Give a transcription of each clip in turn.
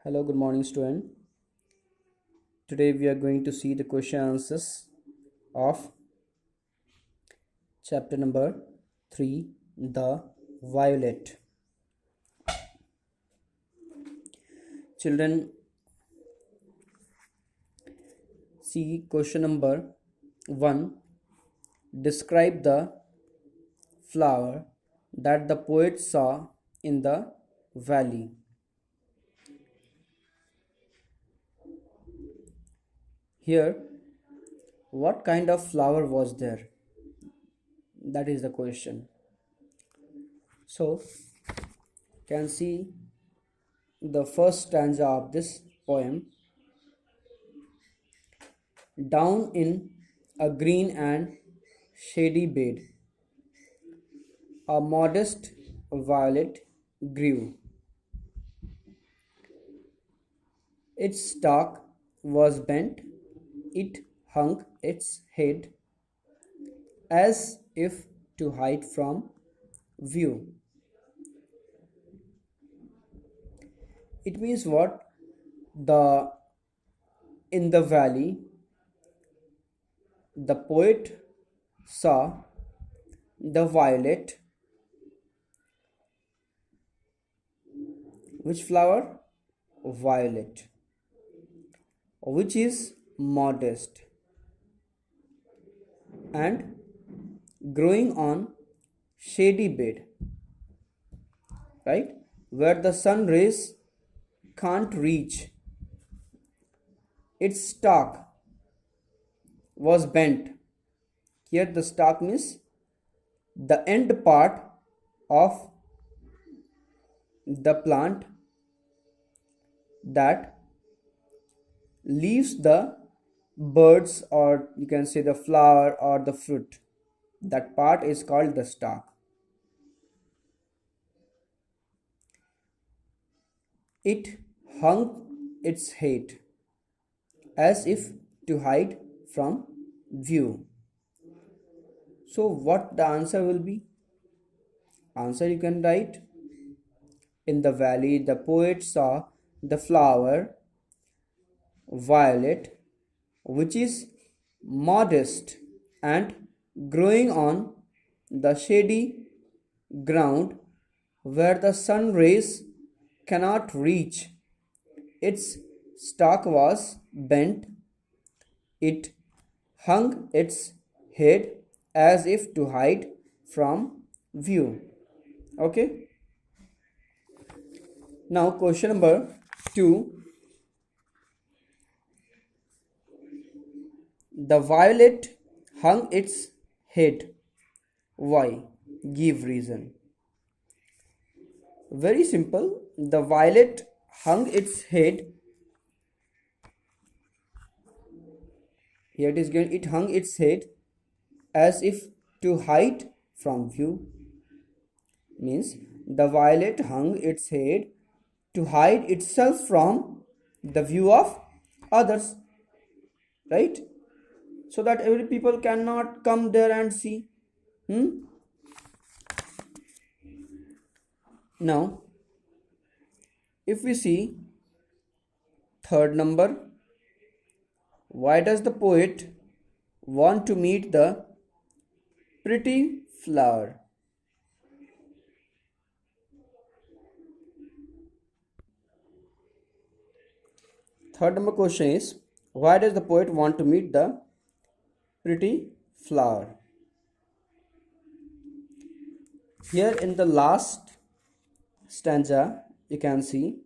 Hello, good morning, student. Today we are going to see the question answers of chapter number 3, The Violet. Children, see question number 1. Describe the flower that the poet saw in the valley. Here, what kind of flower was there? That is the question. So, can see the first stanza of this poem. Down in a green and shady bed, a modest violet grew. Its stalk was bent, it hung its head as if to hide from view. It means what? The in the valley, the poet saw the violet. Which flower? Violet, which is modest and growing on shady bed, right? Where the sun rays can't reach. Its stalk was bent. Here the stalk means the end part of the plant that leaves the birds, or you can say the flower or the fruit. That part is called the stalk. It hung its head as if to hide from view. So what the answer will be? Answer you can write: in the valley the poet saw the flower violet, which is modest and growing on the shady ground where the sun rays cannot reach. Its stalk was bent, it hung its head as if to hide from view. Okay. Now question number 2. The violet hung its head. Why? Give reason. Very simple. The violet hung its head. Here it is given. It hung its head as if to hide from view. Means the violet hung its head to hide itself from the view of others, right? So that every people cannot come there and see. Now if we see third number, why does the poet want to meet the pretty flower? Third number question is, why does the poet want to meet the pretty flower? Here in the last stanza you can see,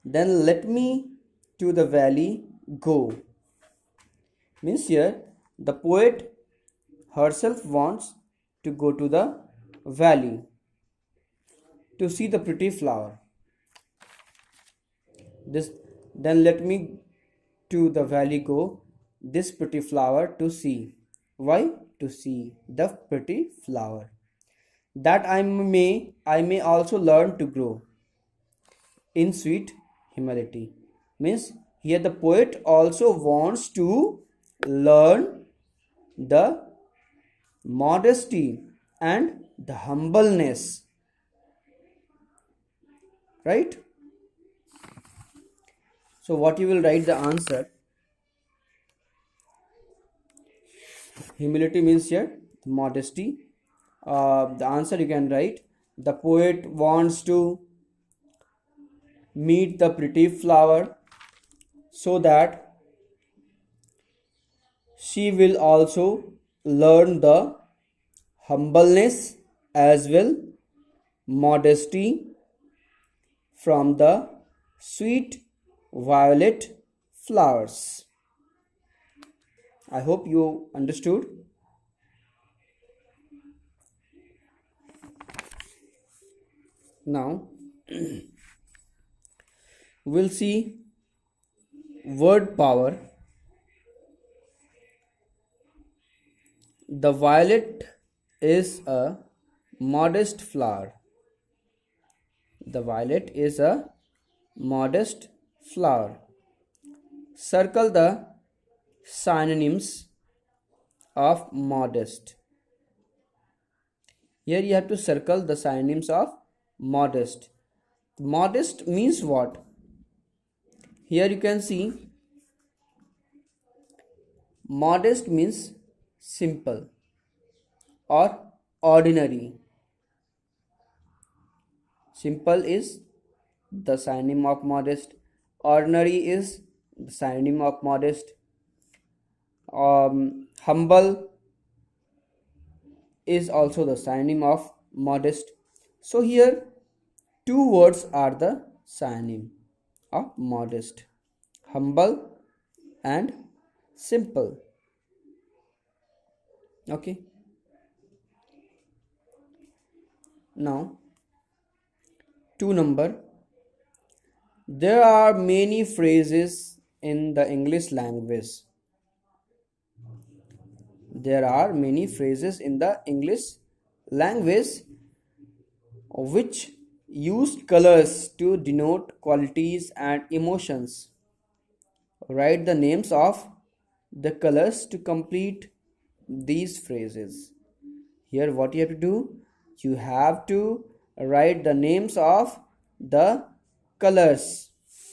then let me to the valley go. Means here the poet herself wants to go to the valley to see the pretty flower. This then let me to the valley go, this pretty flower to see. Why? To see the pretty flower, that I may also learn to grow in sweet humility. Means here the poet also wants to learn the modesty and the humbleness, right? So what you will write the answer? Humility means here modesty. The answer you can write, the poet wants to meet the pretty flower so that she will also learn the humbleness as well modesty from the sweet violet flowers. I hope you understood. Now we'll see word power. The violet is a modest flower. The violet is a modest flower. Circle the synonyms of modest. Here you have to circle the synonyms of modest. Modest means what? Here you can see modest means simple or ordinary. Simple is the synonym of modest. Ordinary is the synonym of modest. Humble is also the synonym of modest. So here two words are the synonym of modest: humble and simple. Okay. Now 2 number. There are many phrases in the English language. There are many phrases in the English language which use colors to denote qualities and emotions. Write the names of the colors to complete these phrases. Here what you have to do, you have to write the names of the colors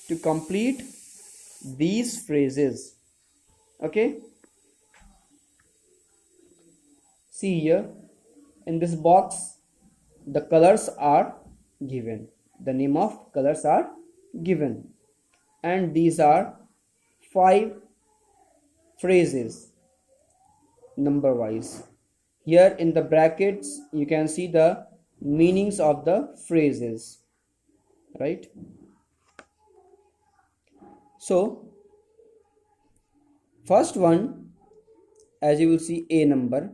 to complete these phrases. Okay, see here in this box the colors are given, the name of colors are given, and these are 5 phrases number wise. Here in the brackets you can see the meanings of the phrases, right? So first one, as you will see, A number,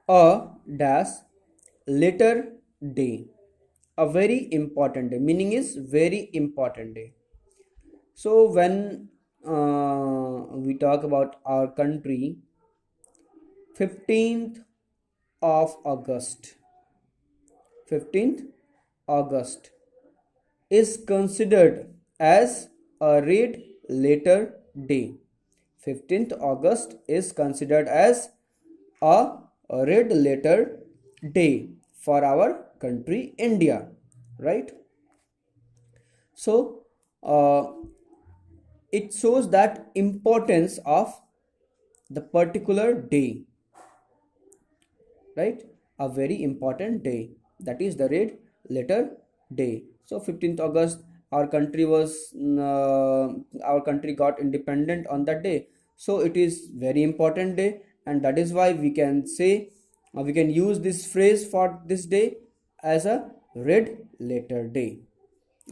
a dash later day, a very important day, meaning is very important day. So when we talk about our country, 15th of August, 15th August is considered as a red letter day. 15th August is considered as a red letter day for our country India, right? So it shows that importance of the particular day, right? A very important day, that is the red letter day. So 15th August our country was our country got independent on that day, so it is very important day, and that is why we can say we can use this phrase for this day as a red letter day.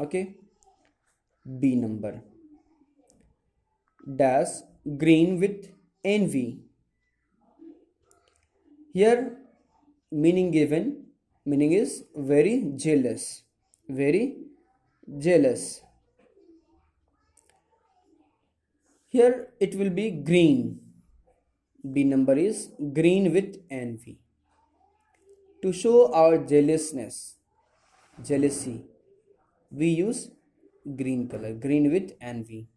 Okay. B number, dash green with envy. Here meaning given, meaning is very jealous, very jealous. Here it will be green. B number is green with envy. To show our jealousness, jealousy, we use green color, green with envy.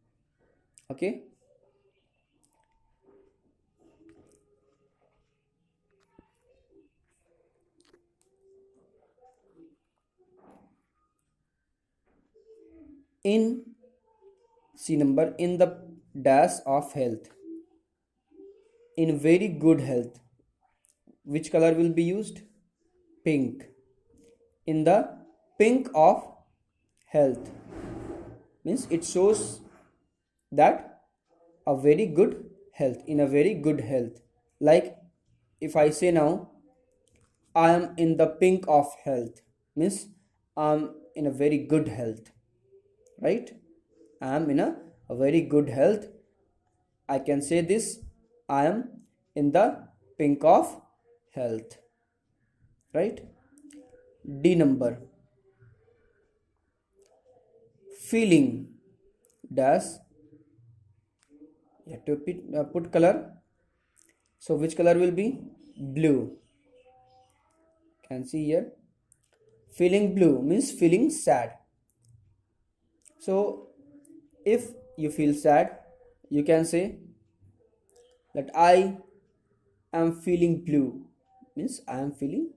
Okay. In C number, in the dash of health, in very good health, which color will be used? Pink. In the pink of health, means it shows that a very good health, in a very good health. Like if I say now, I am in the pink of health, means I am in a very good health, right? I am in a very good health. I can say this, I am in the pink of health, right? D number, feeling dash, you have to put color. So which color will be? Blue. Can see here, feeling blue means feeling sad. So if you feel sad, you can say that I am feeling blue, means I am feeling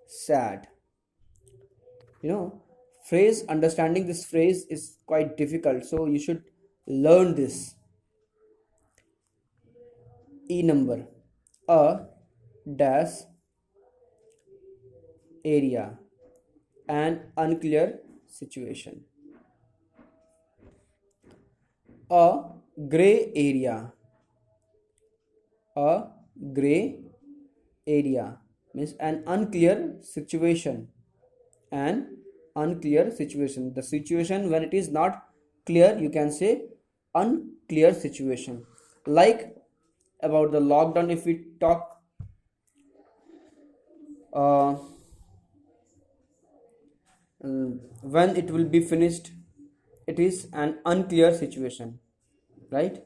sad. You know, phrase, understanding this phrase is quite difficult, so you should learn this. E number, a dash area, an unclear situation. A gray area, a gray area means an unclear situation. An unclear situation, the situation when it is not clear, you can say unclear situation. Like about the lockdown, if we talk, uh, when it will be finished, it is an unclear situation, right?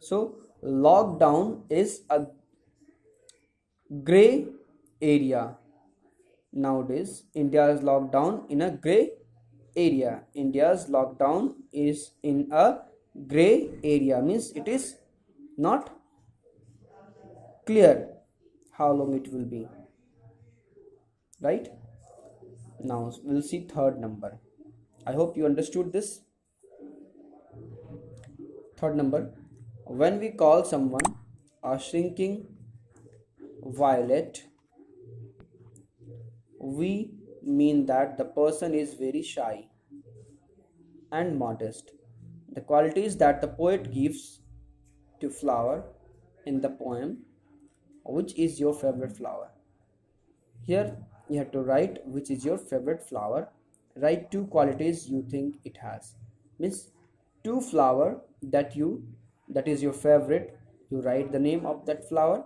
So lockdown is a gray area. Nowadays India is locked down in a gray area. India's lockdown is in a gray area, means it is not clear how long it will be, right? Now we'll see third number. I hope you understood this. Third number, when we call someone a shrinking violet, we mean that the person is very shy and modest. The qualities that the poet gives to flower in the poem, which is your favorite flower? Here you have to write which is your favorite flower. Write two qualities you think it has. Means two flower that is your favorite. You write the name of that flower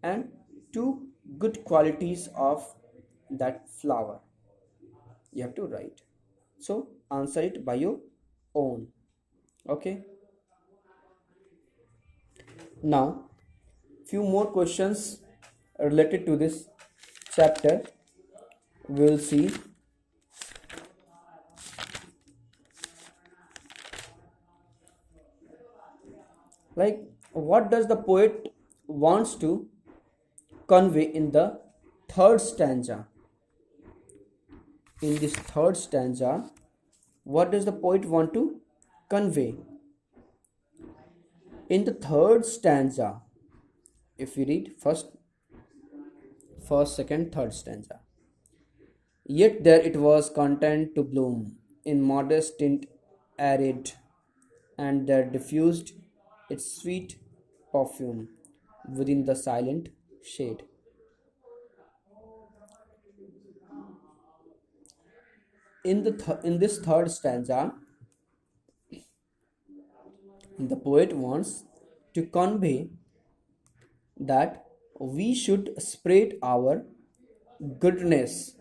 and two good qualities of that flower. You have to write. So answer it by your own. Okay. Now few more questions related to this chapter we'll see. Like what does the poet wants to convey in the third stanza? In this third stanza, what does the poet want to convey? In the third stanza, if we read first, second, third stanza. Yet there it was content to bloom in modest tint arid, and there diffused its sweet perfume within the silent shade. In this third stanza, the poet wants to convey that we should spread our goodness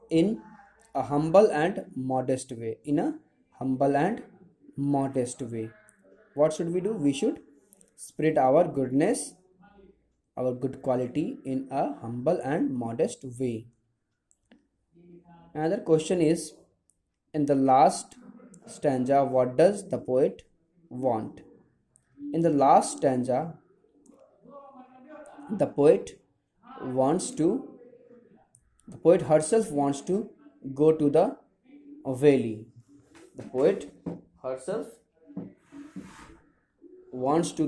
in a humble and modest way. In a humble and modest way. What should we do? We should spread our goodness, our good quality in a humble and modest way. Another question is, in the last stanza, what does the poet want? In the last stanza, the poet herself wants to go to the valley. The poet herself wants to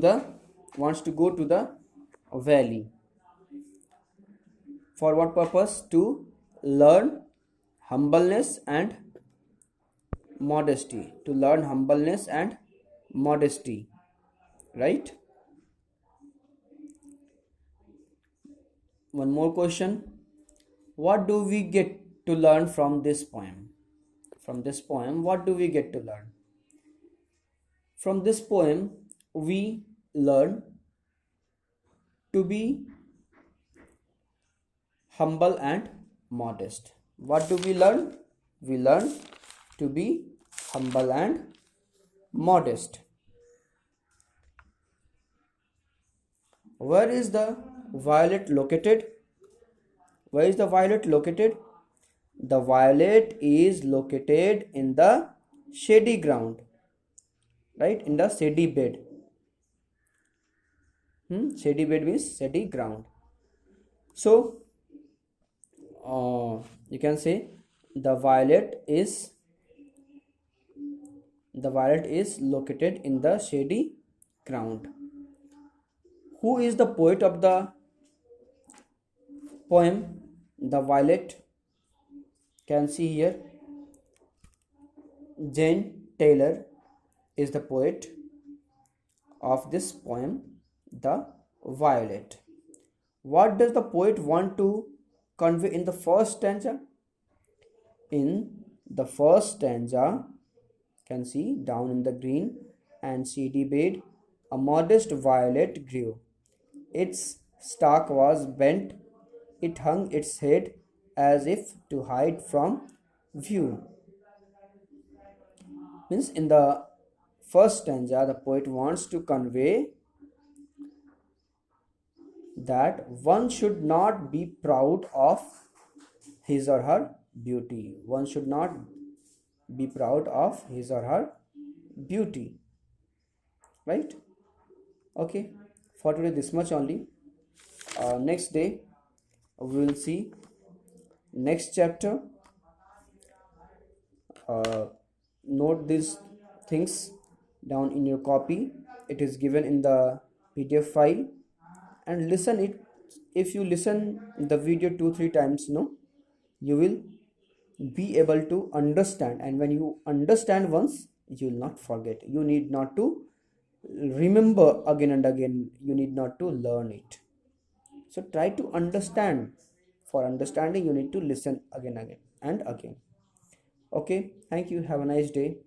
go to the valley. For what purpose? To learn humbleness and modesty. To learn humbleness and modesty, right? One more question. What do we get to learn from this poem? From this poem, what do we get to learn? From this poem, we learn to be humble and modest. What do we learn? We learn to be humble and modest. Where is the violet located? Where is the violet located? The violet is located in the shady ground, right? In the shady bed. Shady bed means shady ground. So you can say the violet is located in the shady ground. Who is the poet of the poem The Violet? Can see here, Jane Taylor is the poet of this poem The Violet. What does the poet want to convey in the first stanza? In the first stanza, can see down in the green and shady bed, a modest violet grew. Its stalk was bent, it hung its head as if to hide from view. Means in the first stanza, the poet wants to convey that one should not be proud of his or her beauty. One should not be proud of his or her beauty. Right? Okay. For today, this much only. Next day, we will see next chapter. Note these things down in your copy. It is given in the PDF file, and listen it. If you listen the video 2-3 times, you will be able to understand, and when you understand once, you will not forget. You need not to remember again and again. You need not to learn it. So try to understand. For understanding, you need to listen again and again. Okay, thank you. Have a nice day.